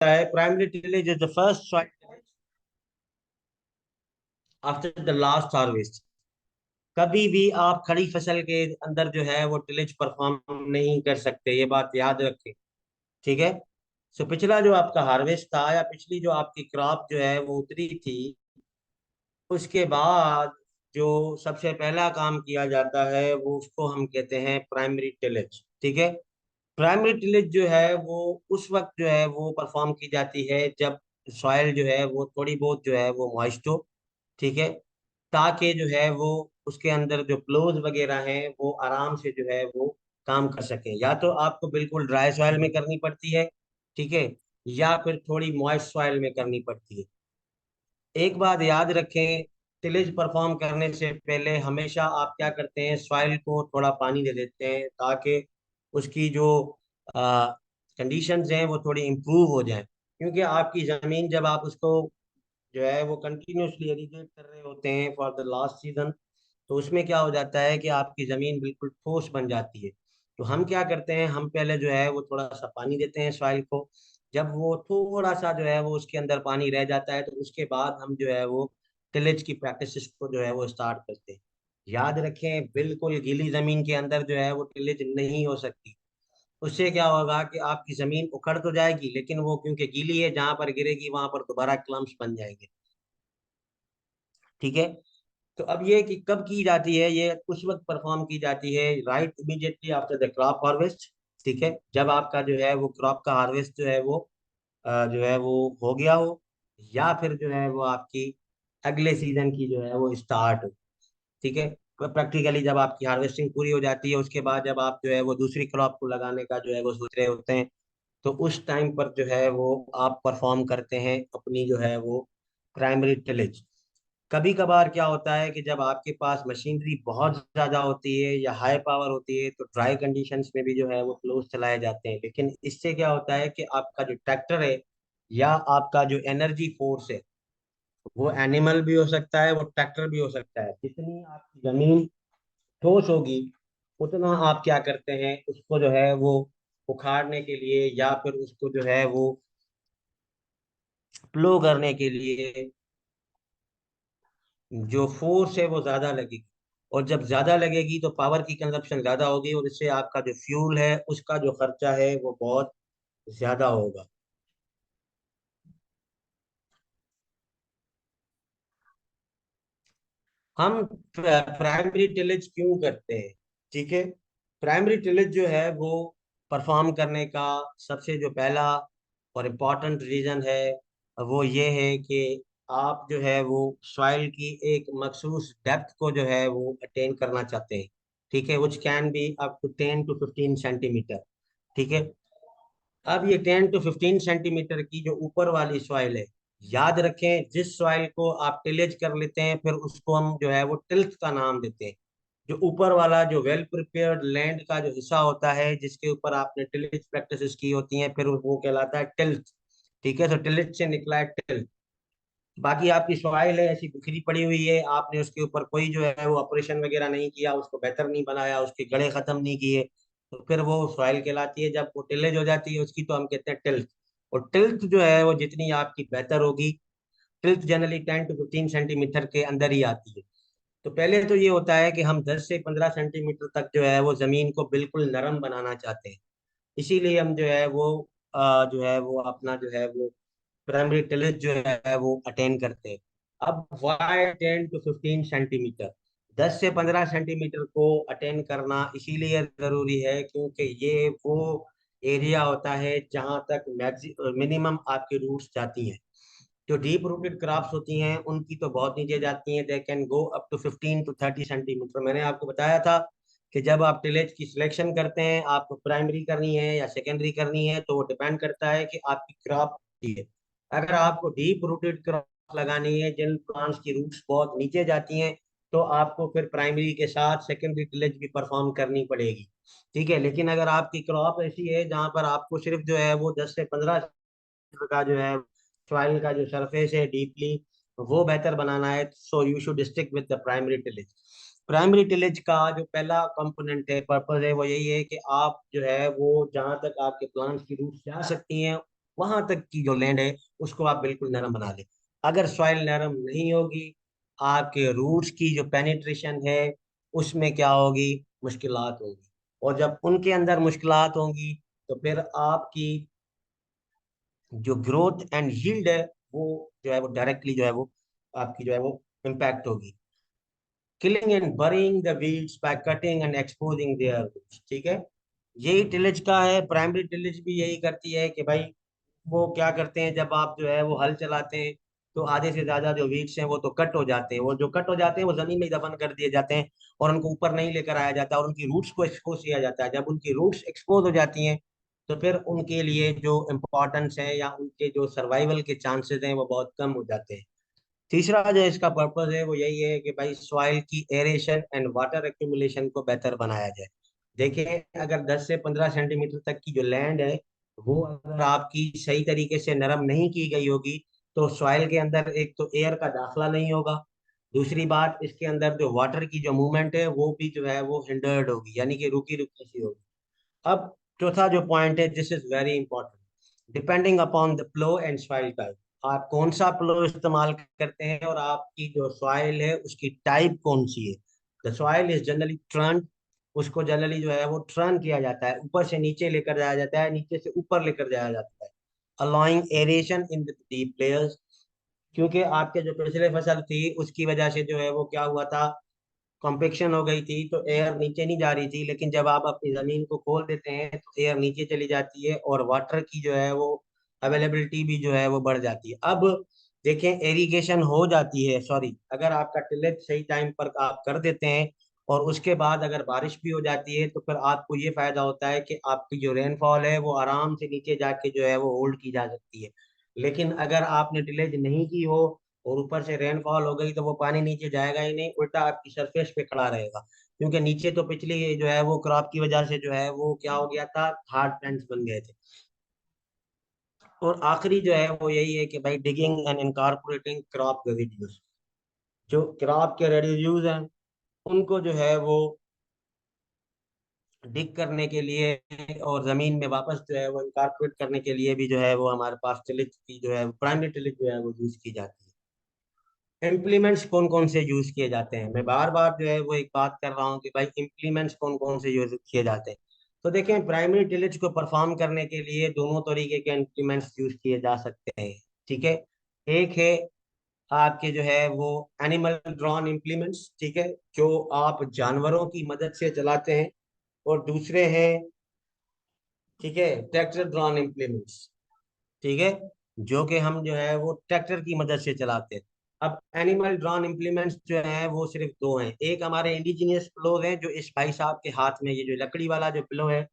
है primary tillage is the first soil after the last harvest. कभी भी आप खड़ी फसल के अंदर जो है वो टिलेज परफॉर्म नहीं कर सकते, ये बात याद रखें। ठीक है। सो पिछला जो आपका हार्वेस्ट था या पिछली जो आपकी क्रॉप जो है वो उतरी थी, उसके बाद जो सबसे पहला काम किया जाता है वो उसको हम कहते हैं प्राइमरी टिलेज। ठीक है। प्राइमरी टिलेज जो है वो उस वक्त जो है वो परफॉर्म की जाती है जब सॉइल जो है वो थोड़ी बहुत जो है वो मॉइस्ट हो। ठीक है। ताकि जो है वो उसके अंदर जो प्लोज वगैरह हैं वो आराम से जो है वो काम कर सके। या तो आपको बिल्कुल ड्राई सॉइल में करनी पड़ती है, ठीक है, या फिर थोड़ी मॉइस्ट सॉइल में करनी पड़ती है। एक बात याद रखें, टिलेज परफॉर्म करने से पहले हमेशा आप क्या करते हैं, सॉइल को थोड़ा पानी दे देते हैं ताकि उसकी जो कंडीशंस हैं वो थोड़ी इम्प्रूव हो जाएं। क्योंकि आपकी ज़मीन जब आप उसको जो है वो कंटिन्यूसली इरिगेट कर रहे होते हैं फॉर द लास्ट सीजन, तो उसमें क्या हो जाता है कि आपकी ज़मीन बिल्कुल ठोस बन जाती है। तो हम क्या करते हैं, हम पहले जो है वो थोड़ा सा पानी देते हैं सॉइल को। जब वो थोड़ा सा जो है वो उसके अंदर पानी रह जाता है तो उसके बाद हम जो है वो टिलेज की प्रैक्टिस को जो है वो स्टार्ट करते हैं। याद रखें, बिल्कुल गीली ज़मीन के अंदर जो है वो टिलेज नहीं हो सकती। उससे क्या होगा कि आपकी ज़मीन उखड़ तो जाएगी, लेकिन वो क्योंकि गीली है, जहां पर गिरेगी वहां पर दोबारा क्लम्प्स बन जाएंगे। ठीक है। तो अब ये कि कब की जाती है, ये उस वक्त परफॉर्म की जाती है right immediately after the crop harvest. ठीक है। जब आपका जो है वो क्रॉप का हार्वेस्ट जो है वो जो है वो हो गया हो, या फिर जो है वो आपकी अगले सीजन की जो है वो स्टार्ट हो। ठीक है। प्रैक्टिकली जब आपकी हार्वेस्टिंग पूरी हो जाती है, उसके बाद जब आप जो है वो दूसरी क्रॉप को लगाने का जो है वो सोच रहे होते हैं, तो उस टाइम पर जो है वो आप परफॉर्म करते हैं अपनी जो है वो प्राइमरी टिलेज। कभी कभार क्या होता है कि जब आपके पास मशीनरी बहुत ज्यादा होती है या हाई पावर होती है तो ड्राई कंडीशंस में भी जो है वो क्लोज चलाए जाते हैं। लेकिन इससे क्या होता है कि आपका जो ट्रैक्टर है या आपका जो एनर्जी फोर्स है, वो एनिमल भी हो सकता है, वो ट्रैक्टर भी हो सकता है। जितनी आपकी जमीन ठोस होगी, उतना आप क्या करते हैं, उसको जो है वो उखाड़ने के लिए या फिर उसको जो है वो प्लो करने के लिए जो फोर्स है वो ज्यादा लगेगी। और जब ज्यादा लगेगी तो पावर की कंजप्शन ज्यादा होगी और इससे आपका जो फ्यूल है उसका जो खर्चा है वो बहुत ज्यादा होगा। हम प्राइमरी टिलेज क्यों करते हैं? ठीक है। प्राइमरी टिलेज जो है वो परफॉर्म करने का सबसे जो पहला और इम्पोर्टेंट रीजन है वो ये है कि आप जो है वो सॉइल की एक मखसूस डेप्थ को जो है वो अटेन करना चाहते हैं। ठीक है। Which can be up to 10 to 15 centimetre. ठीक है। अब ये 10 to 15 सेंटीमीटर की जो ऊपर वाली सॉइल है, याद रखें, जिस सॉइल को आप टिलेज कर लेते हैं फिर उसको हम जो है वो टिल्थ का नाम देते हैं। जो ऊपर वाला जो वेल प्रिपेयर्ड लैंड का जो हिस्सा होता है जिसके ऊपर आपने टिलेज प्रैक्टिस की होती हैं, फिर वो कहलाता है टिल्थ। ठीक है। तो टिलेज से निकला है टिल्थ। बाकी आपकी सॉइल है ऐसी बिखरी पड़ी हुई है, आपने उसके ऊपर कोई जो है वो ऑपरेशन वगैरह नहीं किया, उसको बेहतर नहीं बनाया, उसके गड़े खत्म नहीं किए, तो फिर वो सॉइल कहलाती है। जब वो टिलेज हो जाती है उसकी, तो हम कहते हैं टिल्थ। और टिल्थ जो है वो जितनी आपकी बेहतर होगी, टिल्थ जनरली 10 to 15 सेंटीमीटर के अंदर ही आती है। तो पहले तो ये होता है कि हम 10 से 15 सेंटीमीटर तक जो है वो जमीन को बिल्कुल नरम बनाना चाहते हैं। इसीलिए हम जो है वो जो है वो अपना जो है वो प्राइमरी टिलेज जो है वो अटेन करते हैं। अब वाई 10 to 15 सेंटीमीटर, 10 से 15 सेंटीमीटर को अटेन करना इसीलिए जरूरी है क्योंकि ये वो एरिया होता है जहां तक मिनिमम आपकी रूट्स जाती हैं। जो डीप रूटेड क्रॉप्स होती हैं उनकी तो बहुत नीचे जाती हैं, they can go up to 15 to 30 centimetre. मैंने आपको बताया था कि जब आप टिलेज की सिलेक्शन करते हैं, आपको प्राइमरी करनी है या सेकेंडरी करनी है, तो वो डिपेंड करता है कि आपकी क्रॉप है। अगर आपको डीप रूटेड क्रॉप लगानी है जिन प्लांट्स की रूट्स बहुत नीचे जाती हैं, तो आपको फिर प्राइमरी के साथ सेकेंडरी टिलेज भी परफॉर्म करनी पड़ेगी। ठीक है। लेकिन अगर आपकी क्रॉप ऐसी है जहां पर आपको सिर्फ जो है वो 10 से 15 का जो है सॉइल का जो सरफेस है डीपली वो बेहतर बनाना है, so you should stick with the primary tillage. Primary tillage का जो पहला कंपोनेंट है, पर्पस है, वो यही है कि आप जो है वो जहां तक आपके प्लांट्स की रूट्स जा सकती हैं वहां तक की जो लैंड है उसको आप बिल्कुल नरम बना लें। अगर सॉइल नरम नहीं होगी, आपके रूट्स की जो पेनिट्रेशन है उसमें क्या होगी, मुश्किलात होगी। और जब उनके अंदर मुश्किलात होंगी तो फिर आपकी जो ग्रोथ एंड यील्ड है वो जो है वो डायरेक्टली जो है वो आपकी जो है वो इम्पैक्ट होगी। Killing and burying the weeds by cutting and exposing their roots, ठीक है। यही टिलेज का है, प्राइमरी टिलेज भी यही करती है कि भाई वो क्या करते हैं, जब आप जो है वो हल चलाते हैं तो आधे से ज्यादा जो वीड्स हैं वो तो कट हो जाते हैं, वो जो कट हो जाते हैं वो जमीन में ही दफन कर दिए जाते हैं और उनको ऊपर नहीं लेकर आया जाता और उनकी रूट्स को एक्सपोज किया जाता है। जब उनकी रूट्स एक्सपोज हो जाती हैं तो फिर उनके लिए जो इम्पोर्टेंस है या उनके जो सर्वाइवल के चांसेस हैं वो बहुत कम हो जाते हैं। तीसरा जो इसका पर्पज है वो यही है कि भाई सॉइल की एरेशन एंड वाटर एक्यूमुलेशन को बेहतर बनाया जाए। देखिए, अगर 10 से 15 सेंटीमीटर तक की जो लैंड है वो अगर आपकी सही तरीके से नरम नहीं की गई होगी तो सॉइल के अंदर एक तो एयर का दाखला नहीं होगा। दूसरी बात, इसके अंदर जो वाटर की जो मूवमेंट है वो भी जो है वो हिंडर्ड होगी, यानी कि रुकी रुकी सी होगी। अब चौथा जो पॉइंट है, this is very important, depending upon the flow and soil type. आप कौन सा फ्लो इस्तेमाल करते हैं और आपकी जो सॉइल है उसकी टाइप कौन सी है। The soil is generally turn, उसको जनरली जो है वो टर्न किया जाता है, ऊपर से नीचे लेकर जाया जाता है, नीचे से ऊपर लेकर जाया जाता है, allowing aeration in the deep layers. क्योंकि आपके जो पिछले फसल थी उसकी वजह से जो है वो क्या हुआ था, कॉम्पेक्शन हो गई थी तो एयर नीचे नहीं जा रही थी। लेकिन जब आप अपनी जमीन को खोल देते हैं तो एयर नीचे चली जाती है और वाटर की जो है वो अवेलेबिलिटी भी जो है वो बढ़ जाती है। अब देखें, इरिगेशन हो जाती है, सॉरी, अगर आपका टिलेज सही टाइम पर आप कर देते हैं और उसके बाद अगर बारिश भी हो जाती है तो फिर आपको ये फायदा होता है कि आपकी जो रेनफॉल है वो आराम से नीचे जाके जो है वो होल्ड की जा सकती है। लेकिन अगर आपने टिलेज नहीं की हो और ऊपर से रेनफॉल हो गई तो वो पानी नीचे जाएगा ही नहीं, उल्टा आपकी सरफेस पे खड़ा रहेगा। क्योंकि नीचे तो पिछली जो है वो क्रॉप की वजह से जो है वो क्या हो गया था, हार्ड पैंट्स बन गए थे। और आखिरी जो है वो यही है कि भाई digging and incorporating crop residues, जो क्रॉप के रेजिड्यूज हैं उनको जो है वो डिग करने के लिए और जमीन में वापस जो है वो इनकॉर्पोरेट करने के लिए भी जो है वो हमारे पास टिलेज की जो है प्राइमरी टिलेज जो है वो यूज की जाती है। इम्प्लीमेंट्स कौन कौन से यूज किए जाते हैं, मैं बार बार जो है वो एक बात कर रहा हूँ कि भाई इम्प्लीमेंट्स कौन कौन से यूज किए जाते हैं। तो देखें, प्राइमरी टिलेज को परफॉर्म करने के लिए दोनों तरीके के इम्प्लीमेंट्स यूज किए जा सकते हैं, ठीक है। एक है आपके जो है वो एनिमल ड्रॉन इम्प्लीमेंट्स, ठीक है, जो आप जानवरों की मदद से चलाते हैं। और दूसरे हैं, ठीक है, ट्रैक्टर ड्रॉन इम्प्लीमेंट्स, ठीक है, जो कि हम जो है वो ट्रैक्टर की मदद से चलाते हैं। अब एनिमल ड्रॉन इम्प्लीमेंट्स जो हैं वो सिर्फ दो हैं। एक हमारे इंडिजिनियस प्लो है जो इस भाई साहब के हाथ में, ये जो लकड़ी वाला जो प्लो है,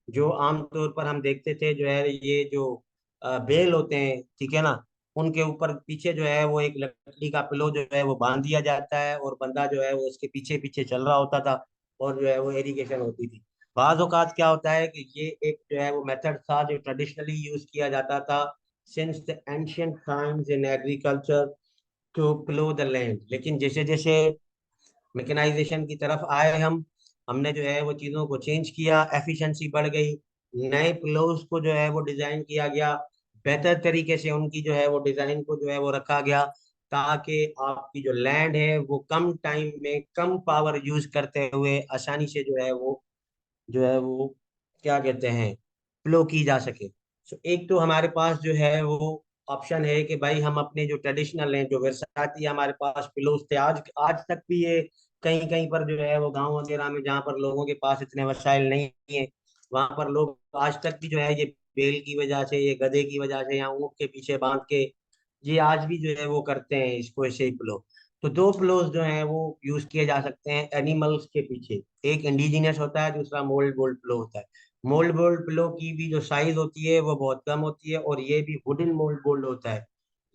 जो आमतौर पर हम देखते थे जो है ये जो बेल होते हैं, ठीक है ना, उनके ऊपर पीछे जो है वो एक लकड़ी का पिलो जो है वो बांध दिया जाता है और बंदा जो है वो उसके पीछे पीछे चल रहा होता था और जो है वो इरिगेशन होती थी। बाज औकात क्या होता है कि ये एक जो है वो मेथड था जो ट्रेडिशनली यूज किया जाता था since the ancient times in agriculture to plough the land. लेकिन जैसे जैसे मैकेनाइजेशन की तरफ आए हम, हमने जो है वो चीज़ों को चेंज किया, एफिशिएंसी बढ़ गई, नए प्लोस को जो है वो डिजाइन किया गया, बेहतर तरीके से उनकी जो है वो डिजाइन को जो है वो रखा गया ताकि आपकी जो लैंड है वो कम टाइम में कम पावर यूज करते हुए आसानी से जो है वो क्या कहते हैं, फ्लो की जा सके। सो एक तो हमारे पास जो है वो ऑप्शन है कि भाई हम अपने जो ट्रेडिशनल हैं, जो विरसाती हमारे पास पिलोस थे, आज आज तक भी ये कहीं कहीं पर जो है वो गांव वगैरह में जहाँ पर लोगों के पास इतने वसाइल नहीं है, वहां पर लोग आज तक भी जो है ये बेल की वजह से, ये गधे की वजह से या ऊँट के पीछे बांध के ये आज भी जो है वो करते हैं इसको, ऐसे ही फ्लो। तो दो फ्लोज जो हैं वो यूज किए जा सकते हैं एनिमल्स के पीछे। एक इंडिजिनियस होता है, दूसरा मोल्ड बोल्ड फ्लो होता है। मोल्ड बोल्ड फ्लो की भी जो साइज होती है वो बहुत कम होती है और ये भी वुडन मोल्ड बोल्ड होता है,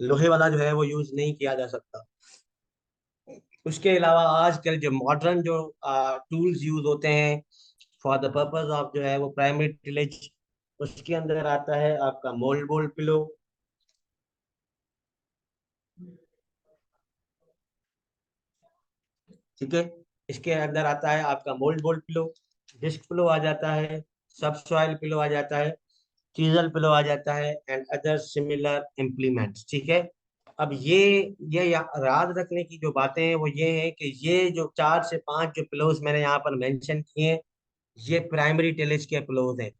लोहे वाला जो है वो यूज नहीं किया जा सकता। उसके अलावा आजकल जो मॉडर्न जो टूल्स यूज होते हैं फॉर द पर्पज ऑफ जो है वो प्राइमरी टिलेज, उसके अंदर आता है आपका मोल्ड बोल्ड फ्लो, ठीक है। इसके अंदर आता है आपका mould board plough, disc plough आ जाता है, सब सॉइल पिलो आ जाता है। चीजल पिलो आ जाता है, एंड अदर सिमिलर इम्प्लीमेंट्स। ठीक है। अब याद रखने की जो बातें हैं वो ये है कि ये जो 4 से 5 जो पिलोज मैंने यहाँ पर मेंशन किए हैं, ये प्राइमरी टिलेज के पिलोज हैं।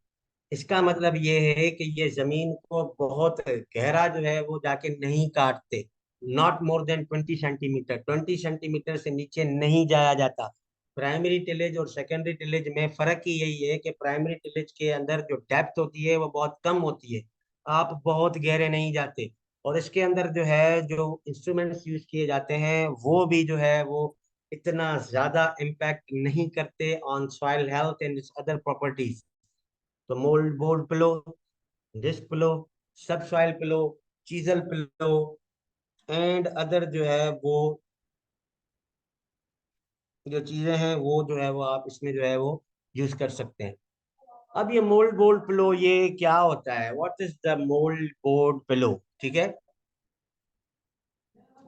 इसका मतलब ये है कि ये जमीन को बहुत गहरा जो है वो जाके नहीं काटते। Not more than 20 centimetre, 20 centimetre से नीचे नहीं जाया जाता। प्राइमरी टिलेज और सेकेंडरी टिलेज में फर्क ही यही है कि प्राइमरी टिलेज के अंदर जो डेप्थ होती है वो बहुत कम होती है, आप बहुत गहरे नहीं जाते। और इसके अंदर जो है जो इंस्ट्रूमेंट्स यूज किए जाते हैं वो भी जो है वो इतना ज्यादा इम्पैक्ट नहीं करते on soil health and other properties. तो mould board plough, disc plough, sub soil plough, chisel plough and other जो है वो जो चीजें हैं वो जो है वो आप इसमें जो है वो यूज कर सकते हैं। अब ये मोल्ड बोर्ड पिलो ये क्या होता है, what is the mould board plough? ठीक है।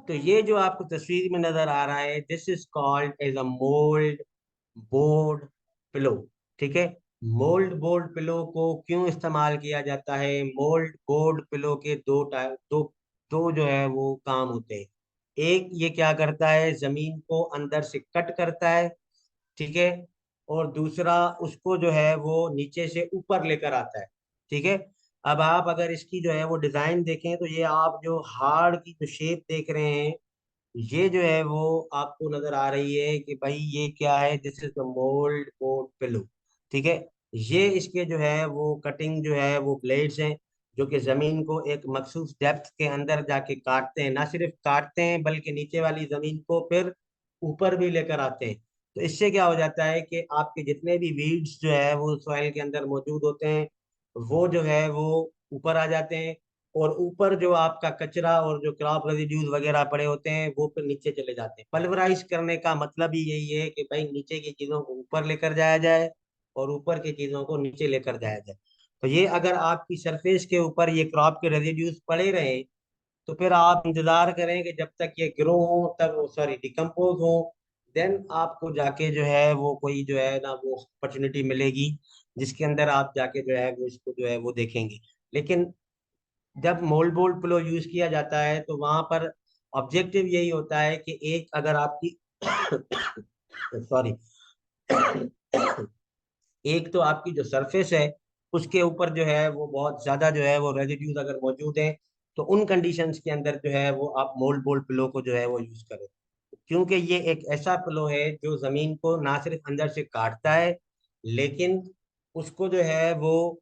तो ये जो आपको तस्वीर में नजर आ रहा है, this is called as a mould board plough. ठीक है। मोल्ड बोर्ड पिलो को क्यों इस्तेमाल किया जाता है? मोल्ड बोर्ड पिलो के दो जो है वो काम होते हैं। एक, ये क्या करता है, जमीन को अंदर से कट करता है। ठीक है। और दूसरा, उसको जो है वो नीचे से ऊपर लेकर आता है। ठीक है। अब आप अगर इसकी जो है वो डिजाइन देखें तो ये आप जो हार्ड की जो शेप देख रहे हैं, ये जो है वो आपको नजर आ रही है कि भाई ये क्या है, this is the mould board plough. ठीक है। ये इसके जो है वो कटिंग जो है वो ब्लेड्स हैं, जो कि जमीन को एक मखसूस डेप्थ के अंदर जाके काटते हैं। ना सिर्फ काटते हैं बल्कि नीचे वाली जमीन को फिर ऊपर भी लेकर आते हैं। तो इससे क्या हो जाता है कि आपके जितने भी वीड्स जो है वो सॉइल के अंदर मौजूद होते हैं, वो जो है वो ऊपर आ जाते हैं। और ऊपर जो आपका कचरा और जो क्रॉप रेजिड्यूज वगैरह पड़े होते हैं वो फिर नीचे चले जाते हैं। पल्वराइज करने का मतलब ही यही है कि भाई नीचे की चीजों को ऊपर लेकर जाया जाए और ऊपर की चीजों को नीचे लेकर जाया जाए। तो ये अगर आपकी सरफेस के ऊपर ये क्रॉप के रेजिड्यूज पड़े रहे तो फिर आप इंतजार करें कि जब तक ये ग्रो हो, तब सॉरी डिकम्पोज हो, देन आपको जाके जो है वो कोई जो है ना वो अपॉर्चुनिटी मिलेगी जिसके अंदर आप जाके जो है वो इसको जो है वो देखेंगे। लेकिन जब मोल्ड बोल्ड फ्लो यूज किया जाता है तो वहां पर ऑब्जेक्टिव यही होता है कि एक, अगर आपकी सॉरी एक तो आपकी जो सरफेस है उसके ऊपर जो है वो बहुत ज्यादा जो है वो रेजिड्यूज अगर मौजूद हैं, तो उन कंडीशंस के अंदर जो है वो आप मोल्ड बोल्ड पिलो को जो है वो यूज करें। क्योंकि ये एक ऐसा पिलो है जो जमीन को ना सिर्फ अंदर से काटता है, लेकिन उसको जो है वो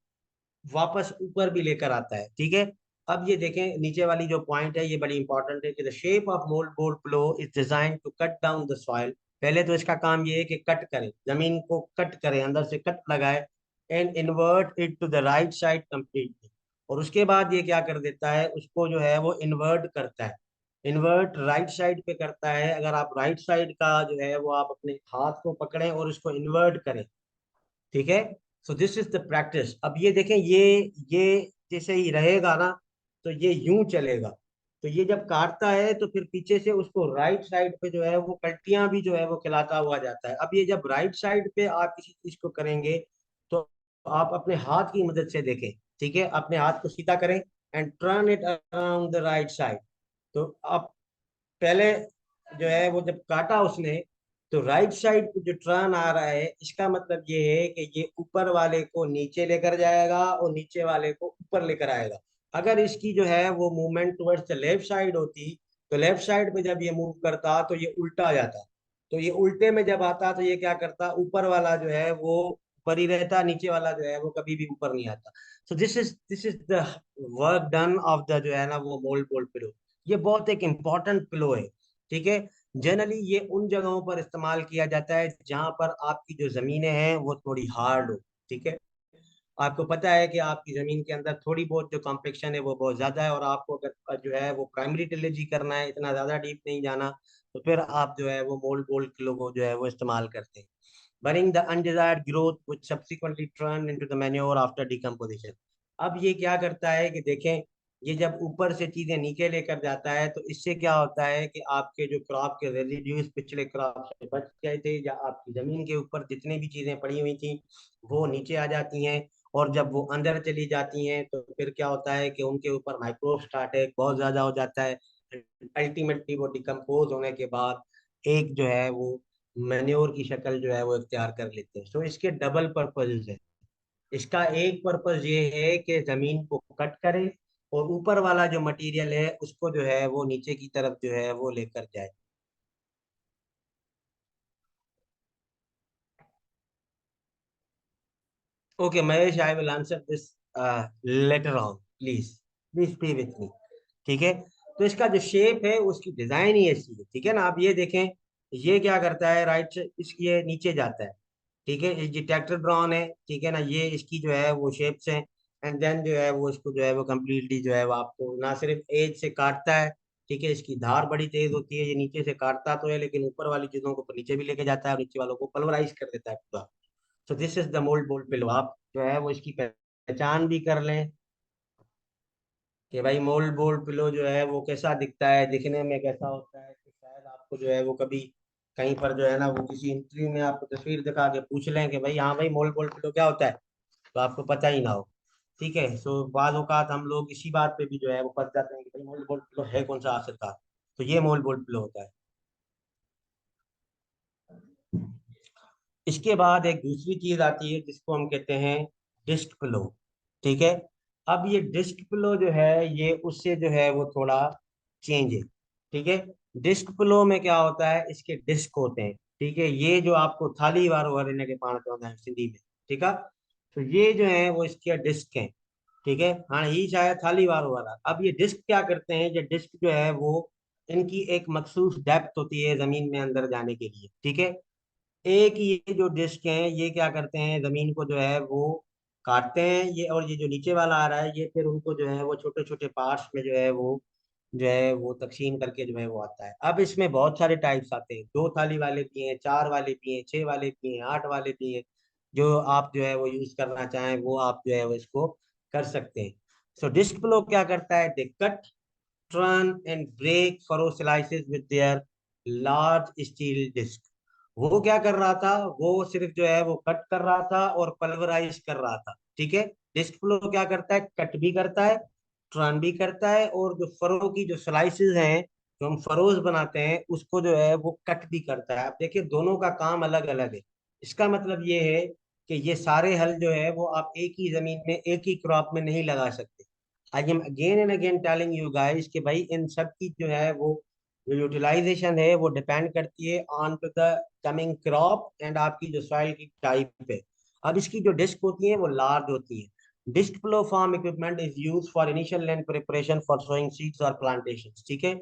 वापस ऊपर भी लेकर आता है। ठीक है। अब ये देखें, नीचे वाली जो पॉइंट है ये बड़ी इंपॉर्टेंट है कि the shape of mould board plough is design to cut down the soil. पहले तो इसका काम ये है कि कट करे, जमीन को कट करे, अंदर से कट लगाए, and invert it to the right side completely. और उसके बाद ये क्या कर देता है, उसको जो है वो इन्वर्ट करता है। इन्वर्ट राइट साइड पे करता है। अगर आप राइट साइड का जो है वो आप अपने हाथ को पकड़ें और उसको इन्वर्ट करें। ठीक है। सो दिस इज द प्रैक्टिस। अब ये देखें, ये जैसे ही रहेगा ना तो ये यूं चलेगा। तो ये जब काटता है तो फिर पीछे से उसको राइट साइड पे जो है वो कल्टियां भी जो है वो खिलाता हुआ जाता है। अब ये जब राइट साइड पे आप किसी चीज को करेंगे तो आप अपने हाथ की मदद से देखें। ठीक है। अपने हाथ को सीधा करें and turn it around the right side. तो आप पहले जो है वो जब काटा उसने, तो राइट साइड पे जो टर्न आ रहा है इसका मतलब ये है कि ये ऊपर वाले को नीचे लेकर जाएगा और नीचे वाले को ऊपर लेकर आएगा। अगर इसकी जो है वो movement towards the left side होती, तो लेफ्ट साइड पे जब ये मूव करता तो ये उल्टा आ जाता। तो ये उल्टे में जब आता तो ये क्या करता, ऊपर वाला जो है वो ऊपर ही रहता, नीचे वाला जो है वो कभी भी ऊपर नहीं आता। सो this is the work done of the जो है ना वो मोल्ड बोल्ड पिलो। ये बहुत एक इम्पॉर्टेंट पिलो है। ठीक है। जनरली ये उन जगहों पर इस्तेमाल किया जाता है जहां पर आपकी जो जमीनें हैं वो थोड़ी हार्ड हो। ठीक है। आपको पता है कि आपकी जमीन के अंदर थोड़ी बहुत जो कॉम्पेक्शन है वो बहुत ज्यादा है, और आपको अगर जो है वो प्राइमरी टिलेज ही करना है, इतना ज्यादा डीप नहीं जाना, तो फिर आप जो है वो मोल्ड बोल्ड किलो को जो है वो इस्तेमाल करते हैं। Burying the undesired growth which subsequently turn into the manure after decomposition. अब ये क्या करता है कि देखें, ये जब ऊपर से चीजें नीचे लेकर जाता है तो इससे क्या होता है कि आपके जो क्रॉप के रेजिड्यूज पिछले क्रॉप से बच गए थे या आपकी जमीन के ऊपर जितनी भी चीजें पड़ी हुई थी वो नीचे आ जाती हैं। और जब वो अंदर चली जाती हैं तो फिर क्या होता है कि उनके ऊपर माइक्रोब अटैक बहुत ज्यादा हो जाता है। अल्टीमेटली वो डिकम्पोज होने के बाद एक जो है वो मैन्योर की शक्ल जो है वो इख्तियार कर लेते हैं। तो इसके डबल पर्पज है। इसका एक पर्पज ये है कि जमीन को कट करे और ऊपर वाला जो मटेरियल है उसको जो है वो नीचे की तरफ जो है वो लेकर जाए। Okay Mahesh, I will answer this later on, please please be with me. ठीक है। तो इसका जो शेप है उसकी डिजाइन ही ऐसी है, ठीक है ना। आप ये देखें, ये क्या करता है, राइट से इस ये नीचे जाता है। ठीक है, ये ट्रैक्टर ड्रॉन है, ठीक है ना, ये इसकी जो है वो शेप्स हैं। एंड देन जो है वो इसको जो है वो कम्प्लीटली जो है वो आपको ना सिर्फ एज से काटता है, ठीक है, इसकी धार बड़ी तेज होती है, ये नीचे से काटता तो है लेकिन ऊपर वाली चीजों को नीचे भी लेके जाता है और नीचे वालों को पल्वराइज कर देता है पूरा। सो this is the mould bolt pillow. आप जो है वो इसकी पहचान भी कर लें कि भाई मोल्ड बोल्ट पिलो जो है वो कैसा दिखता है, दिखने में कैसा होता है। तो शायद आपको जो है वो कभी कहीं पर जो है ना वो किसी इंटरव्यू में आपको तस्वीर दिखा के पूछ लें कि भाई हाँ भाई मोल्ड बोल्ट पिलो क्या होता है, तो आपको पता ही ना हो। ठीक है, सो बाज औकात हम लोग इसी बात पे भी जो है वो फंस जाते हैं कि भाई मोल्ड बोल्ट पिलो है कौन सा आखिरकार। तो ये मोल्ड बोल्ट पिलो होता है। इसके बाद एक दूसरी चीज आती है जिसको हम कहते हैं डिस्क पिलो। ठीक है। अब ये डिस्क पिलो जो है ये उससे जो है वो थोड़ा चेंज है। ठीक है। डिस्क पिलो में क्या होता है, इसके डिस्क होते हैं। ठीक है, ये जो आपको थाली वारो वरने के पाण चवंदा आहिनि सिंधी में। ठीक है। तो ये जो है वो इसके डिस्क हैं। ठीक है, हाँ ही शायद थाली वारो वाला। अब ये डिस्क क्या करते हैं, ये डिस्क जो है वो इनकी एक मखसूस डेप्थ होती है जमीन में अंदर जाने के लिए। ठीक है। एक ये जो डिस्क हैं ये क्या करते हैं, जमीन को जो है वो काटते हैं ये, और ये जो नीचे वाला आ रहा है ये फिर उनको जो है वो छोटे छोटे पार्ट्स में जो है वो तकसीम करके जो है वो आता है। अब इसमें बहुत सारे टाइप्स आते हैं, 2 थाली वाले भी हैं, 4 वाले भी हैं, 6 वाले भी हैं, 8 वाले भी हैं। जो आप जो है वो यूज करना चाहें वो आप जो है वो इसको कर सकते हैं। सो डिस्क फ्लो क्या करता है, दे cut, turn and break furrow slices with their large steel disc। वो क्या कर रहा था, वो सिर्फ जो है वो कट कर रहा था और पल्वराइज कर रहा था। ठीक है। डिस्क फ्लो क्या करता है, कट भी करता है, टर्न भी करता है, और जो फरो की जो स्लाइसेस हैं जो हम फरोज बनाते हैं उसको जो है वो कट भी करता है। आप देखिए दोनों का काम अलग अलग है। इसका मतलब ये है कि ये सारे हल जो है वो आप एक ही जमीन में एक ही क्रॉप में नहीं लगा सकते। I am again and again telling you guys कि भाई इन सब की जो है वो जो यूटिलाइजेशन है वो डिपेंड करती है on to the coming crop and आपकी जो सॉइल की टाइप है। अब इसकी जो डिस्क होती है वो लार्ज होती है। Disc plough farm equipment is use for initial land preparation for sowing seeds और प्लांटेशन। ठीक है।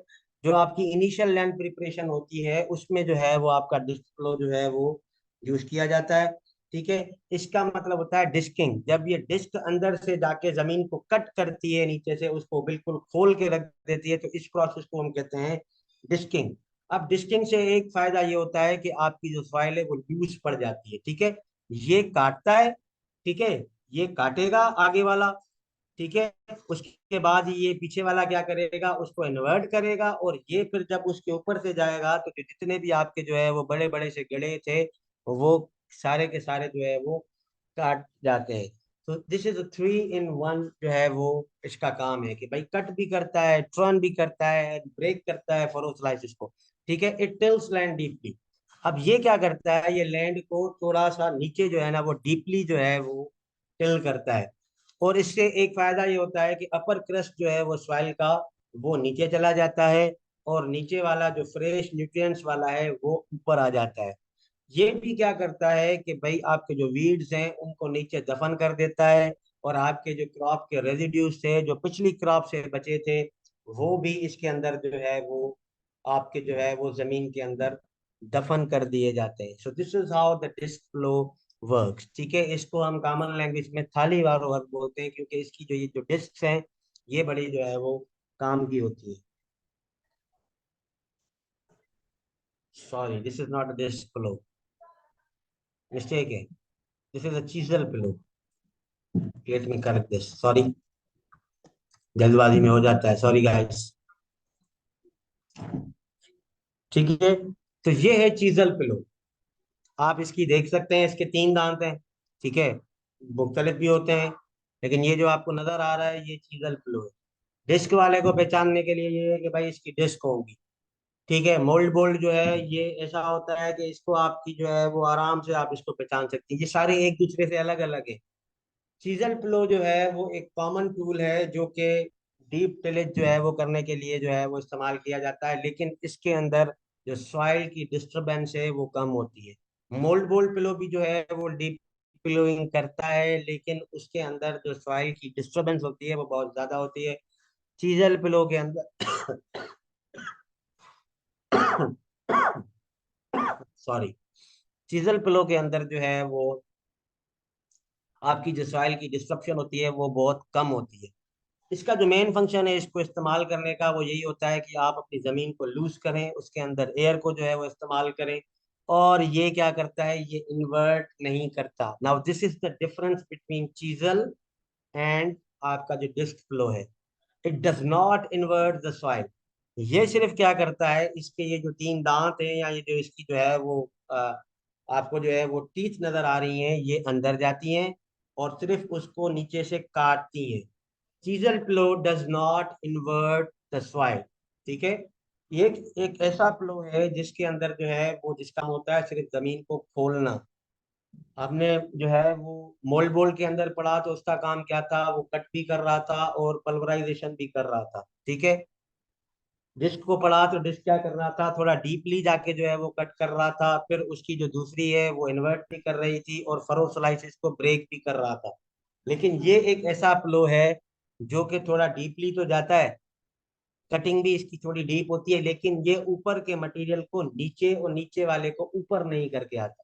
जो आपकी इनिशियल लैंड प्रिपरेशन होती है उसमें जो है वो आपका डिस्क फ्लो जो है वो यूज किया जाता है। ठीक है। इसका मतलब होता है डिस्किंग, जब ये डिस्क अंदर से जाके जमीन को कट करती है नीचे से, उसको बिल्कुल खोल के रख देती है, तो इस प्रोसेस को हम कहते हैं डिस्किंग। अब डिस्किंग से एक फायदा ये होता है कि आपकी जो सॉइल है वो लूज पड़ जाती है। ठीक है। ये काटता है। ठीक है। ये काटेगा आगे वाला। ठीक है। उसके बाद ये पीछे वाला क्या करेगा, उसको इन्वर्ट करेगा, और ये फिर जब उसके ऊपर से जाएगा तो जितने भी आपके जो है वो बड़े बड़े से गड़े थे वो सारे के सारे जो है वो काट जाते हैं। तो दिस इज 3 इन 1 जो है वो इसका काम है कि भाई कट भी करता है, टर्न भी करता है, ब्रेक करता है फोरोस्लाइसिस को। ठीक है। It tills land deeply. अब ये क्या करता है, ये लैंड को थोड़ा सा नीचे जो है ना वो डीपली जो है वो टिल करता है। और इससे एक फायदा ये होता है कि अपर क्रस्ट जो है वो सॉइल का वो नीचे चला जाता है, और नीचे वाला जो फ्रेश न्यूट्रिएंट्स वाला है वो ऊपर आ जाता है। ये भी क्या करता है कि भाई आपके जो वीड्स हैं उनको नीचे दफन कर देता है, और आपके जो क्रॉप के रेजिड्यूज थे जो पिछली क्रॉप से बचे थे वो भी इसके अंदर जो है वो आपके जो है वो जमीन के अंदर दफन कर दिए जाते हैं। So this is how the disc plough works. ठीक है। इसको हम कॉमन लैंग्वेज में थाली वार वर्क बोलते हैं क्योंकि इसकी जो ये जो डिस्क हैं ये बड़ी जो है वो काम की होती है। Sorry, this is not a disc plough, mistake है। This is a chisel plough. Let me correct this, sorry, जल्दबाजी में हो जाता है, सॉरी गाइस। ठीक है। तो ये है चीजल पिलो। आप इसकी देख सकते हैं, इसके 3 दांत हैं। ठीक है। मुख्तलिफ भी होते हैं, लेकिन ये जो आपको नजर आ रहा है ये चीजल फ्लो है। डिस्क वाले को पहचानने के लिए ये है कि भाई इसकी डिस्क होगी। ठीक है, मोल्ड बोल्ड जो है ये ऐसा होता है कि इसको आपकी जो है वो आराम से आप इसको पहचान सकती हैं, ये सारे एक दूसरे से अलग अलग है। चीजल प्लो जो है वो एक कॉमन टूल है जो कि डीप टिलेज जो है वो करने के लिए जो है वो इस्तेमाल किया जाता है, लेकिन इसके अंदर जो सॉइल की डिस्टरबेंस है वो कम होती है। मोल्ड बोल्ड पिलो भी जो है वो डीप पिलोइंग करता है, लेकिन उसके अंदर जो सॉइल की डिस्टरबेंस होती है वो बहुत ज्यादा होती है। चीजल पिलो के अंदर सॉरी, चीजल पिलो के अंदर जो है वो आपकी जो सॉइल की डिस्ट्रप्शन होती है वो बहुत कम होती है। इसका जो मेन फंक्शन है इसको इस्तेमाल करने का वो यही होता है कि आप अपनी जमीन को लूज करें, उसके अंदर एयर को जो है वो इस्तेमाल करें। और ये क्या करता है, ये इन्वर्ट नहीं करता। Now this is the difference between chisel and आपका जो डिस्क फ्लो है। It does not invert the soil. ये सिर्फ क्या करता है, इसके ये जो तीन दांत हैं या ये जो इसकी जो है वो आपको जो है वो टीथ नजर आ रही हैं, ये अंदर जाती हैं और सिर्फ उसको नीचे से काटती हैं। Chisel plough does not invert the soil. ठीक है, ये एक ऐसा प्लो है जिसके अंदर जो है वो जिसका काम होता है सिर्फ जमीन को खोलना। आपने जो है वो मोल्ड बोल के अंदर पढ़ा तो उसका काम क्या था, वो कट भी कर रहा था और पल्वराइजेशन भी कर रहा था। ठीक है, डिस्क को पढ़ा तो डिस्क क्या कर रहा था, थोड़ा डीपली जाके जो है वो कट कर रहा था, फिर उसकी जो दूसरी है वो इन्वर्ट भी कर रही थी और फरो स्लाइसिस को ब्रेक भी कर रहा था। लेकिन ये एक ऐसा फ्लो है जो कि थोड़ा डीपली तो जाता है, कटिंग भी इसकी थोड़ी डीप होती है, लेकिन ये ऊपर के मटेरियल को नीचे और नीचे वाले को ऊपर नहीं करके आता।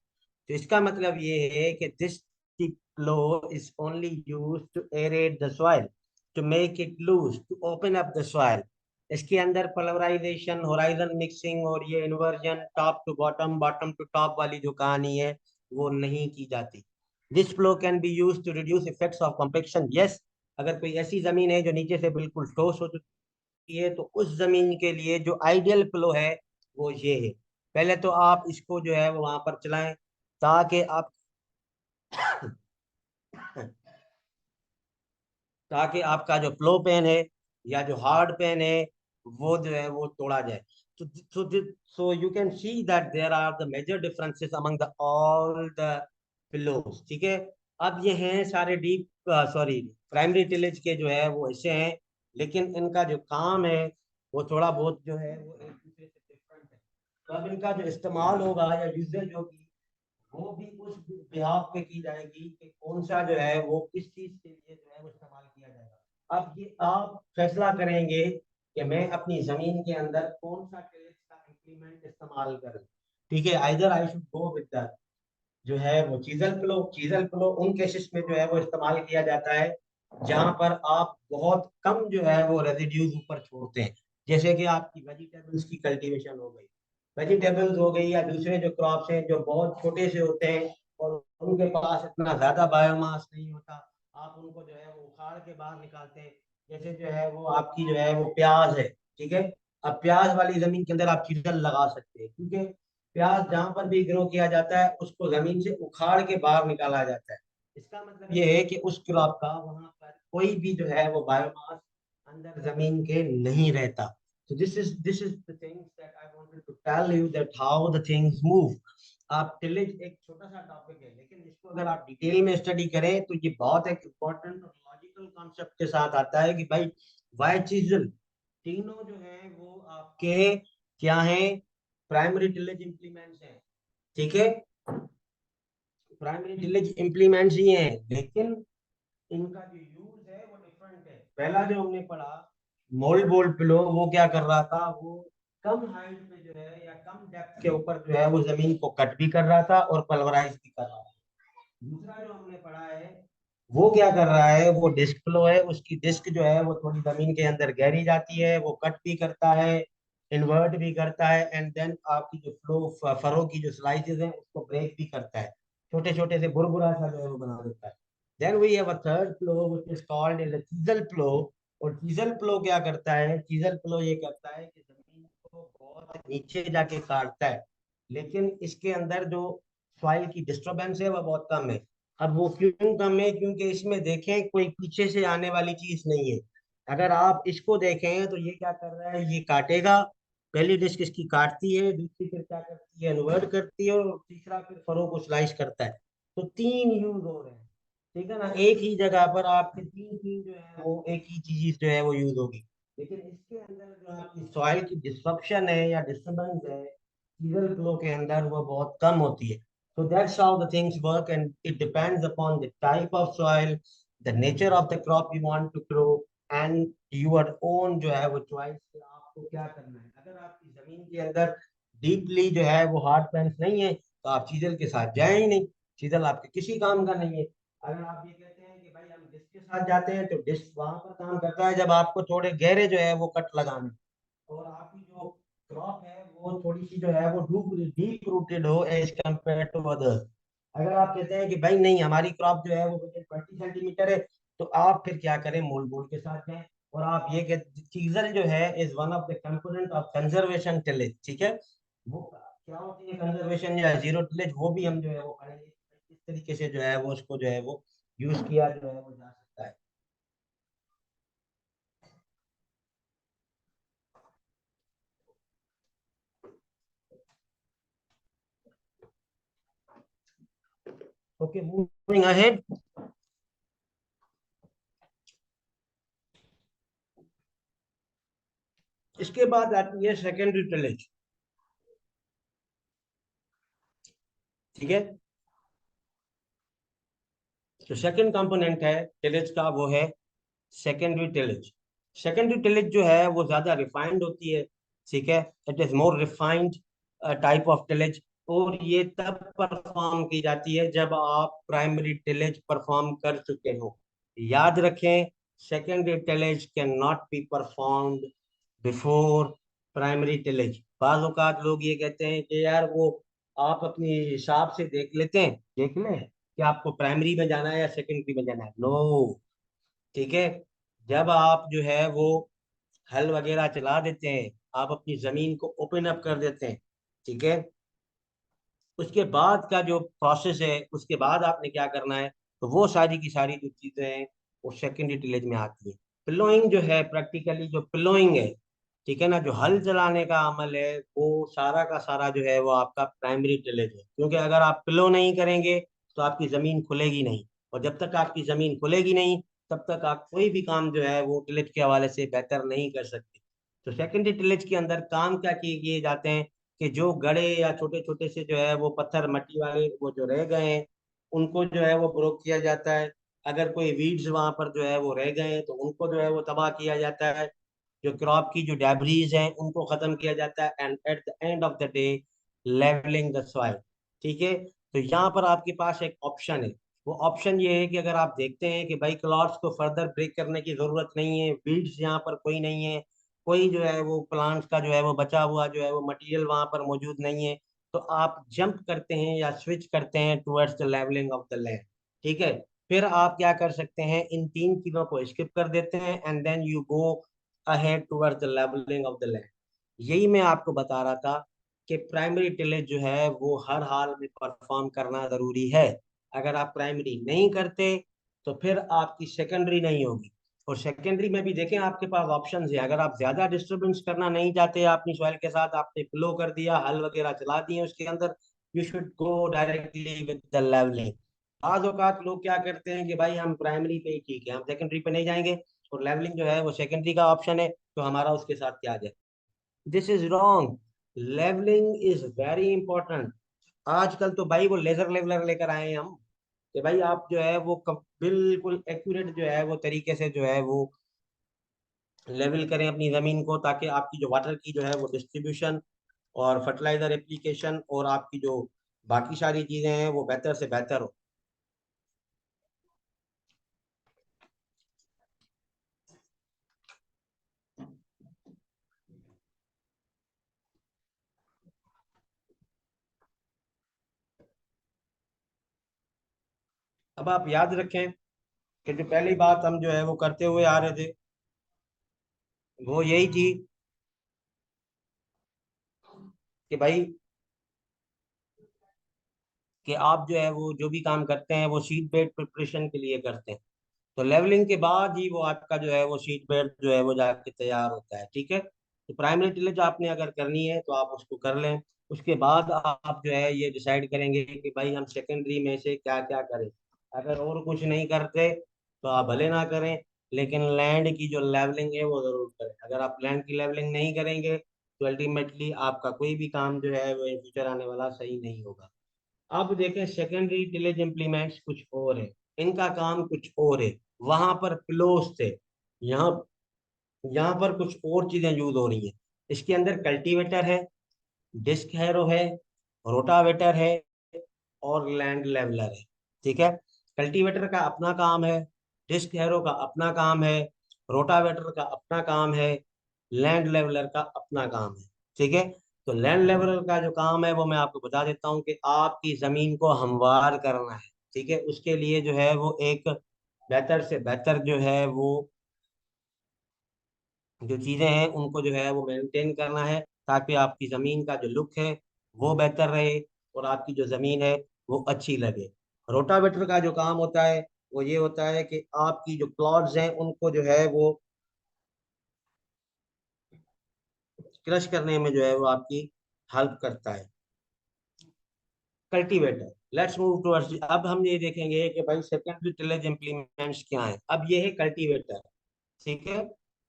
तो इसका मतलब ये है कि this plough is only used to aerate the soil, to make it loose, to open up the soil. इसके अंदर पल्वराइजेशन, होराइजन मिक्सिंग और ये inversion, top to bottom, bottom to top वाली जो कहानी है वो नहीं की जाती। This plough can be use to reduce effects of compaction. Yes, अगर कोई ऐसी जमीन है जो नीचे से बिल्कुल ठोस हो चुकी है तो उस जमीन के लिए जो आइडियल फ्लो है वो ये है। पहले तो आप इसको जो है वो वहां पर चलाएं ताकि आप ताकि आपका जो फ्लो पेन है या जो हार्ड पेन है वो जो है वो तोड़ा जाए। so so so you can see that there are the major differences among the all the pillows। ठीक है, अब ये हैं सारे डीप सॉरी प्राइमरी टिलेज के जो है वो ऐसे हैं, लेकिन इनका जो काम है वो थोड़ा बहुत जो है वो एक दूसरे से डिफरेंट है। तो अब इनका जो इस्तेमाल होगा या यूजेज होगी वो भी उस बिहाफ पे की जाएगी कि कौन सा जो है वो किस चीज के लिए जो है वो इस्तेमाल किया जाएगा। अब ये आप फैसला करेंगे कि मैं अपनी जमीन के अंदर कौन सा टिलेज का इंप्लीमेंट इस्तेमाल करूं। ठीक है, either I should go with the जो है वो चीजल प्लो। चीजल प्लो उन केसेस में जो है वो इस्तेमाल किया जाता है जहां पर आप बहुत कम जो है वो रेजिड्यूज ऊपर छोड़ते हैं, जैसे कि आपकी वेजिटेबल्स की कल्टीवेशन हो गई, वेजिटेबल्स हो गई या दूसरे जो क्रॉप्स हैं जो बहुत छोटे से होते हैं और उनके पास इतना ज्यादा बायोमास नहीं होता, आप उनको जो है वो उखाड़ के बाहर निकालते हैं। जैसे जो है वो आपकी जो है वो प्याज है। ठीक है, अब प्याज वाली जमीन के अंदर आप चीजल लगा सकते हैं क्योंकि प्याज जहां पर भी ग्रो किया जाता है उसको जमीन से उखाड़ के बाहर निकाला जाता है। इसका मतलब ये है कि उस क्रॉप का वहां पर कोई भी जो है वो बायोमास अंदर जमीन के नहीं रहता। So this is the things that I wanted to tell you that how the things move। आप टिलेज एक छोटा सा टॉपिक है, लेकिन इसको अगर आप डिटेल में स्टडी करें तो ये बहुत एक इम्पोर्टेंट और लॉजिकल कॉन्सेप्ट के साथ आता है कि भाई वाई चीजल तीनों जो है वो आपके क्या है, प्राइमरी टिलेज इम्प्लीमेंट्स हैं। ठीक है, प्राइमरी टिलेज इम्प्लीमेंट्स ही हैं, लेकिन इनका जो यूज है वो डिफरेंट है। पहला जो हमने पढ़ा मोल्ड बोल्ड पिलो, वो क्या कर रहा था, वो कम हाइट पे जो है या कम डेप्थ के ऊपर जो है वो जमीन को कट भी कर रहा था और पल्वराइज भी कर रहा था। दूसरा जो हमने पढ़ा है वो क्या कर रहा है, वो डिस्क फ्लो है, उसकी डिस्क जो है वो थोड़ी जमीन के अंदर गहरी जाती है, वो कट भी करता है, इन्वर्ट भी करता है, एंड देन आपकी जो फ्लो फरो की जो स्लाइसेस हैं उसको ब्रेक भी करता है, छोटे छोटे से बुरबुरा सा जो है वो बना देता है। Then we have a third plough which is called in the chisel plough. और चीजल फ्लो क्या करता है, चीजल फ्लो ये करता है कि जमीन को बहुत नीचे जाके काटता है, लेकिन इसके अंदर जो सॉइल की डिस्टरबेंस है वह बहुत कम है। अब वो क्यों कम है? क्योंकि इसमें देखें कोई पीछे से आने वाली चीज नहीं है। अगर आप इसको देखें तो ये क्या कर रहा है, ये काटेगा, पहली डिस्क इसकी काटती है, दूसरी फिर क्या करती है, इन्वर्ट करती है, और तीसरा फिर फरों को स्लाइस करता है। तो तीन यूज हो रहे हैं, ठीक है ना, एक ही जगह पर आपके तीन तीन जो है वो एक ही चीज जो है वो यूज होगी। लेकिन इसके अंदर जो आपकी सॉइल की डिस्ट्रप्शन है या डिस्टर्बेंस है सीजल फ्लो के अंदर, वो बहुत कम होती है। So that's how the things work, and it depends upon the type of soil, the nature of the crop you want to grow, and your own जो है वो choice कि आपको क्या करना है। अगर आपकी जमीन के अंदर डीपली जो है वो हार्ड पैंच नहीं है, तो आप चीजल के साथ जाए ही नहीं। चीजल आपके किसी काम का नहीं है। अगर आप ये कहते हैं कि भाई हम डिस्क के साथ जाते हैं, तो डिस्क वहां पर काम करता है जब आपको थोड़े गहरे जो है वो कट लगाने, और आपकी जो क्रॉप है वो थोड़ी सी जो है वो डीप रूटेड हो एज कम्पेयर टू अदर्स। अगर आप कहते हैं कि भाई नहीं, हमारी क्रॉप जो है वो 20 सेंटीमीटर है, तो आप फिर क्या करें, मोल बोल के साथ जाएं। और आप ये चीजल जो है is one of the component of conservation tillage, ठीक है। वो क्या होती है कंजर्वेशन या जीरो टिलेज, वो भी हम जो है वो पढ़ेंगे किस तरीके से जो है वो उसको जो है वो यूज किया जो है वो जा सकता है। Okay, moving ahead. इसके बाद आती है सेकेंडरी टिलेज, ठीक है। जो सेकंड कंपोनेंट है टिलेज का वो है सेकेंडरी टिलेज। सेकेंडरी टिलेज जो है वो ज्यादा रिफाइंड होती है, ठीक है। It is more refined type of tillage, और ये तब परफॉर्म की जाती है जब आप प्राइमरी टिलेज परफॉर्म कर चुके हो। याद रखें, secondary tillage can not be performed before primary tillage. बाज औकात लोग ये कहते हैं कि यार वो आप अपने हिसाब से देख लेते हैं, देख लें कि आपको प्राइमरी में जाना है या सेकेंडरी में जाना है। नो, ठीक है। जब आप जो है वो हल वगैरह चला देते हैं, आप अपनी जमीन को ओपन अप कर देते हैं, ठीक है, उसके बाद का जो प्रोसेस है, उसके बाद आपने क्या करना है, तो वो सारी की सारी जो चीजें हैं वो सेकेंडरी टिलेज में आती है। प्लोइंग जो है, प्रैक्टिकली जो प्लोइंग है, ठीक है ना, जो हल चलाने का अमल है, वो सारा का सारा जो है वो आपका प्राइमरी टिलेज है। क्योंकि अगर आप प्लो नहीं करेंगे तो आपकी जमीन खुलेगी नहीं, और जब तक आपकी जमीन खुलेगी नहीं, तब तक आप कोई भी काम जो है वो टिलेज के हवाले से बेहतर नहीं कर सकते। तो सेकेंडरी टिलेज के अंदर काम क्या किए किए जाते हैं कि जो गड़े या छोटे छोटे से जो है वो पत्थर मट्टी वाले वो जो रह गए हैं, उनको जो है वो ब्रोक किया जाता है। अगर कोई वीड्स वहां पर जो है वो रह गए हैं, तो उनको जो है वो तबाह किया जाता है। जो क्रॉप की जो डेब्रीज हैं उनको खत्म किया जाता है, and at the end of the day levelling the soil, ठीक है। तो यहाँ पर आपके पास एक ऑप्शन है। वो ऑप्शन ये है कि अगर आप देखते हैं कि भाई क्लॉट्स को फर्दर ब्रेक करने की जरूरत नहीं है, वीड्स यहाँ पर कोई नहीं है, कोई जो है वो प्लांट्स का जो है वो बचा हुआ जो है वो मटेरियल वहां पर मौजूद नहीं है, तो आप जंप करते हैं या स्विच करते हैं towards the levelling of the land, ठीक है। फिर आप क्या कर सकते हैं, इन तीन चीजों को स्किप कर देते हैं, and then you go ahead towards the levelling of the land. यही मैं आपको बता रहा था कि प्राइमरी टिलेज जो है वो हर हाल में परफॉर्म करना जरूरी है। अगर आप प्राइमरी नहीं करते तो फिर आपकी सेकेंडरी नहीं होगी। और सेकेंडरी में भी देखें आपके पास ऑप्शन है, अगर आप ज्यादा डिस्टरबेंस करना नहीं चाहते अपनी सॉइल के साथ, आपने फ्लो कर दिया, हल वगैरह चला दिए उसके अंदर, you should go directly with the levelling. बाज औकात लोग क्या करते हैं कि भाई हम प्राइमरी पे ही ठीक है, हम सेकेंडरी पे नहीं जाएंगे, और लेवलिंग जो है वो सेकेंडरी का ऑप्शन है, तो हमारा उसके साथ क्या जाए। This is wrong. Levelling is very important. आजकल तो भाई वो लेजर लेवलर लेकर आए हैं हम, कि भाई आप जो है वो बिल्कुल एक्यूरेट जो है वो तरीके से जो है वो लेवल करें अपनी जमीन को, ताकि आपकी जो वाटर की जो है वो डिस्ट्रीब्यूशन और फर्टिलाइजर एप्लीकेशन और आपकी जो बाकी सारी चीजें हैं वो बेहतर से बेहतर हो। अब आप याद रखें कि जो पहली बात हम जो है वो करते हुए आ रहे थे, वो यही थी कि भाई कि आप जो है वो जो भी काम करते हैं वो सीड बेड प्रिपरेशन के लिए करते हैं। तो लेवलिंग के बाद ही वो आपका जो है वो सीड बेड जो है वो जाके तैयार होता है। ठीक है, तो प्राइमरी टिलेज आपने अगर करनी है तो आप उसको कर लें। उसके बाद आप जो है ये डिसाइड करेंगे कि भाई हम सेकेंडरी में से क्या क्या करें। अगर और कुछ नहीं करते तो आप भले ना करें, लेकिन लैंड की जो लेवलिंग है वो जरूर करें। अगर आप लैंड की लेवलिंग नहीं करेंगे तो अल्टीमेटली आपका कोई भी काम जो है वो इन फ्यूचर आने वाला सही नहीं होगा। अब देखें सेकेंडरी टिलेज इम्प्लीमेंट्स कुछ और है, इनका काम कुछ और है। वहां पर क्लोज थे, यहाँ यहाँ पर कुछ और चीजें यूज हो रही हैं। इसके अंदर कल्टीवेटर है, डिस्क हैरो है, रोटावेटर है और लैंड लेवलर है। ठीक है, कल्टीवेटर का अपना काम है, डिस्क हैरो का अपना काम है, रोटावेटर का अपना काम है, लैंड लेवलर का अपना काम है। ठीक है, तो लैंड लेवलर का जो काम है वो मैं आपको बता देता हूँ कि आपकी जमीन को हमवार करना है। ठीक है, उसके लिए जो है वो एक बेहतर से बेहतर जो है वो जो चीजें हैं उनको जो है वो मेंटेन करना है, ताकि आपकी जमीन का जो लुक है वो बेहतर रहे और आपकी जो जमीन है वो अच्छी लगे। रोटावेटर का जो काम होता है वो ये होता है कि आपकी जो क्लॉड्स हैं उनको जो है वो क्रश करने में जो है वो आपकी हेल्प करता है। Cultivator, let's move towards. अब हम ये देखेंगे कि भाई सेकेंडरी टिलेज इम्प्लीमेंट्स क्या है। अब ये है कल्टीवेटर। ठीक है,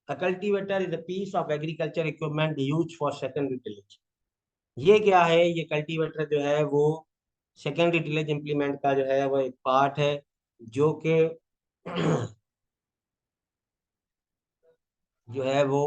a cultivator is a piece of agriculture equipment used for secondary tillage। ये क्या है, ये कल्टीवेटर जो है वो सेकेंडरी टिलेज इम्प्लीमेंट का जो है वो एक पार्ट है, जो कि जो है वो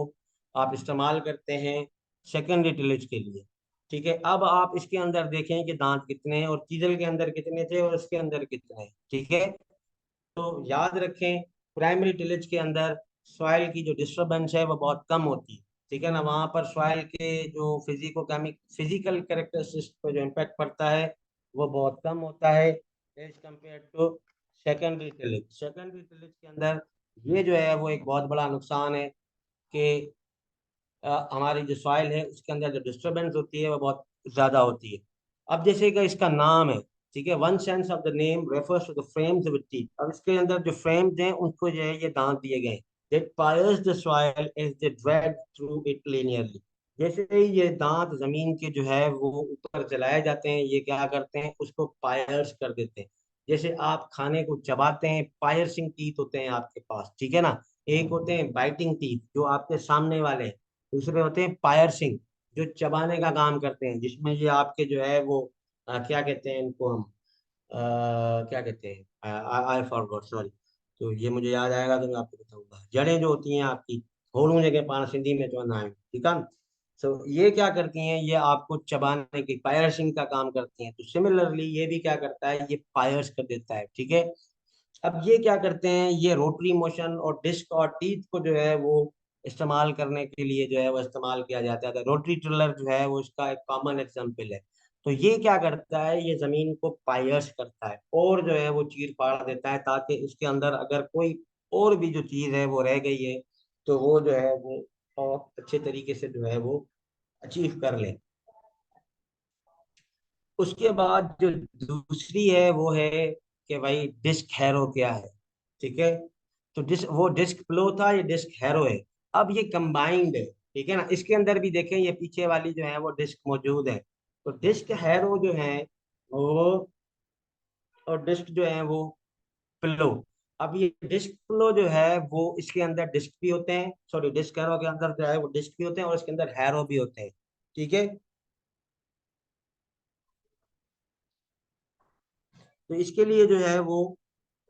आप इस्तेमाल करते हैं सेकेंडरी टिलेज के लिए। ठीक है, अब आप इसके अंदर देखें कि दांत कितने हैं और चीजल के अंदर कितने थे और इसके अंदर कितने हैं। ठीक है, तो याद रखें प्राइमरी टिलेज के अंदर सॉइल की जो डिस्टरबेंस है वो बहुत कम होती है। ठीक है ना, वहां पर सॉइल के जो फिजिकल कैरेक्टरिस्टिक्स पर जो इम्पैक्ट पड़ता है वो बहुत कम होता है as compare to secondary tillage. Secondary tillage के अंदर ये जो है वो एक बहुत बड़ा नुकसान है कि हमारी जो सॉइल है उसके अंदर जो डिस्टरबेंस होती है वो बहुत ज्यादा होती है। अब जैसे कि इसका नाम है, ठीक है, one sense of the name refers to the frames with teeth. अब इसके अंदर जो फ्रेम्स हैं उनको जो है ये दांत दिए गए that pierce the soil as they drag through it linearly. जैसे ही ये दांत जमीन के जो है वो ऊपर चलाए जाते हैं, ये क्या करते हैं, उसको पायर्स कर देते हैं। जैसे आप खाने को चबाते हैं, पायर्सिंग टीथ होते हैं आपके पास। ठीक है ना, एक होते हैं बाइटिंग टीथ जो आपके सामने वाले हैं, दूसरे होते हैं पायर सिंह जो चबाने का काम करते हैं, जिसमें ये आपके जो है वो क्या कहते हैं इनको हम क्या कहते हैं, आई फॉरगॉट सॉरी। तो ये मुझे याद आएगा तो मैं आपको बताऊंगा। जड़ें जो होती हैं आपकी, होलूं जगह पाना सिंधी में चवंदा आहियूं। ठीक है, सो ये क्या करती हैं, ये आपको चबाने की पायर्सिंग का काम करती हैं। तो सिमिलरली ये भी क्या करता है, ये पायर्स कर देता है। ठीक है, अब ये क्या करते हैं, ये रोटरी मोशन और डिस्क और टीथ को जो है वो इस्तेमाल करने के लिए जो है वो इस्तेमाल किया जाता है। तो रोटरी टिलर जो है वो इसका एक कॉमन एग्जांपल है। तो ये क्या करता है, ये जमीन को पायर्स करता है और जो है वो चीर फाड़ देता है, ताकि उसके अंदर अगर कोई और भी जो चीज है वो रह गई है तो वो जो है वो और अच्छे तरीके से जो है वो अचीव कर ले। उसके बाद जो दूसरी है वो है कि भाई डिस्क हैरो क्या है। ठीक है, तो वो डिस्क फ्लो था, ये डिस्क हैरो है। अब ये कंबाइंड है। ठीक है ना, इसके अंदर भी देखें ये पीछे वाली जो है वो डिस्क मौजूद है। तो डिस्क हैरो जो है वो और डिस्क जो है वो फ्लो। अब ये डिस्क फ्लो जो है वो इसके अंदर डिस्क भी होते हैं, सॉरी डिस्क हैरो के अंदर जो है वो डिस्क भी होते हैं और इसके अंदर हैरो भी होते हैं। ठीक है, तो इसके लिए जो है वो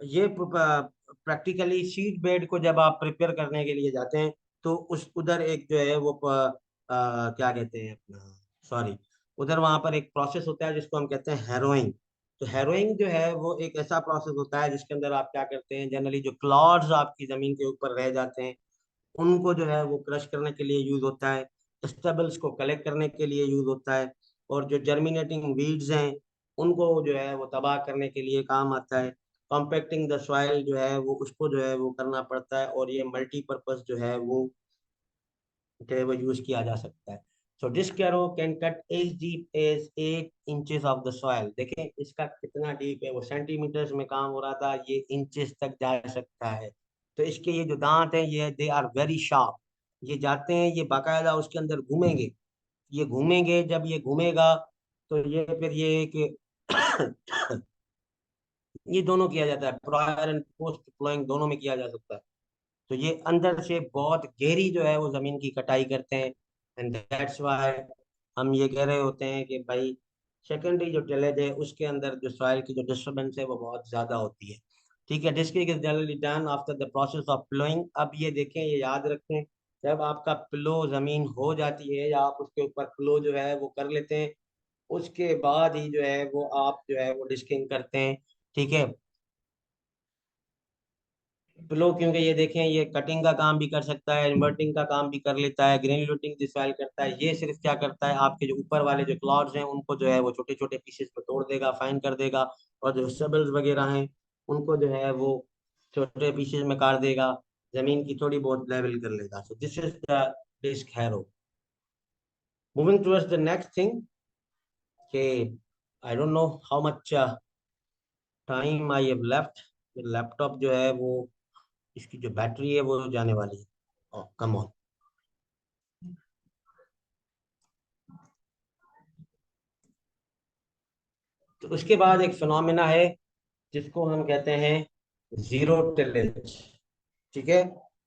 ये प्रैक्टिकली सीड बेड को जब आप प्रिपेयर करने के लिए जाते हैं तो उस उधर एक जो है वो क्या कहते हैं अपना, सॉरी, उधर वहां पर एक प्रोसेस होता है जिसको हम कहते हैं हैरोइंग। तो हैरोइंग जो है वो एक ऐसा प्रोसेस होता है जिसके अंदर आप क्या करते हैं, जनरली जो क्लॉड्स आपकी जमीन के ऊपर रह जाते हैं उनको जो है वो क्रश करने के लिए यूज होता है, स्टेबल्स को कलेक्ट करने के लिए यूज होता है, और जो जर्मिनेटिंग वीड्स हैं उनको जो है वो तबाह करने के लिए काम आता है। कॉम्पैक्टिंग द सॉइल जो है वो उसको जो है वो करना पड़ता है, और ये मल्टीपर्पज जो है वो यूज किया जा सकता है। So disc harrow can cut as deep as 8 inches of the soil. देखें इसका कितना डीप है, वो सेंटीमीटर्स में काम हो रहा था, ये इंचेस तक जा सकता है। तो इसके ये जो दांत हैं ये दे आर वेरी शार्प। ये जाते हैं, ये बाकायदा उसके अंदर घूमेंगे। ये घूमेंगे, जब ये घूमेगा तो ये फिर ये कि ये दोनों किया जाता है, प्रायर एंड पोस्ट फ्लोइंग दोनों में किया जा सकता है। तो ये अंदर से बहुत गहरी जो है वो जमीन की कटाई करते हैं। एंड दैट्स व्हाई हम ये कह रहे होते हैं कि भाई सेकेंडरी जो टिलेज है उसके अंदर जो सॉइल की जो डिस्टर्बेंस है वो बहुत ज्यादा होती है। ठीक है, discing is generally done after the process of ploughing. अब ये देखें, ये याद रखें, जब आपका प्लो जमीन हो जाती है या आप उसके ऊपर प्लो जो है वो कर लेते हैं, उसके बाद ही जो है वो आप जो है वो डिस्किंग करते हैं। ठीक है, प्लो क्योंकि ये देखें ये कटिंग का काम भी कर सकता है, इन्वर्टिंग का काम भी कर लेता है, ग्रेन्युलेटिंग डिसॉइल करता है। ये सिर्फ क्या करता है, आपके जो ऊपर वाले जो क्लॉड्स हैं उनको जो है वो छोटे छोटे पीसेस में तोड़ देगा, फाइन कर देगा। और जो स्टबल्स वगैरह हैं उनको जो है वो छोटे पीसेस में काट देगा, जमीन की थोड़ी बहुत लेवल कर लेगा। So this is the disc harrow. Moving towards the next thing कि I don't know how much time I have left. Laptop जो है वो, इसकी जो बैटरी है वो जाने वाली है। Come on. तो उसके बाद एक फिनोमिना है जिसको हम कहते हैं जीरो टिलेज। ठीक है,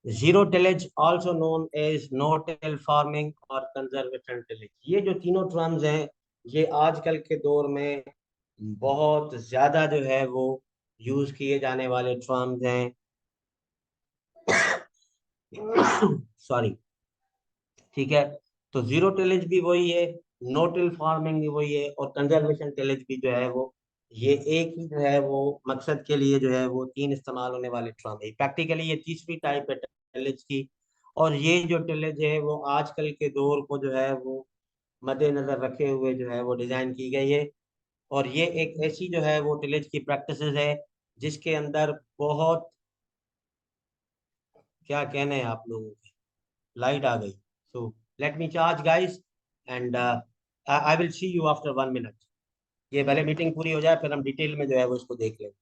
zero tillage also known as no till farming और कंजर्वेशन टिलेज। ये जो तीनों टर्म्स हैं ये आजकल के दौर में बहुत ज्यादा जो है वो यूज किए जाने वाले टर्म्स हैं। सॉरी। ठीक है, तो जीरो टिलेज भी वही है, नो टिल फार्मिंग भी वही है, और कंजर्वेशन टिलेज भी जो है वो, ये एक ही जो है वो मकसद के लिए जो है वो तीन इस्तेमाल होने वाले टर्म है। प्रैक्टिकली ये तीसरी टाइप है टिलेज की। और ये जो टिलेज है वो आजकल के दौर को जो है वो मद्देनजर रखे हुए जो है वो डिजाइन की गई है। और ये एक ऐसी जो है वो टिलेज की प्रैक्टिसेस है जिसके अंदर बहुत, क्या कहने हैं आप लोगों के, लाइट आ गई। So let me charge guys, and I will see you after 1 minute. ये पहले मीटिंग पूरी हो जाए फिर हम डिटेल में जो है वो इसको देख लेंगे।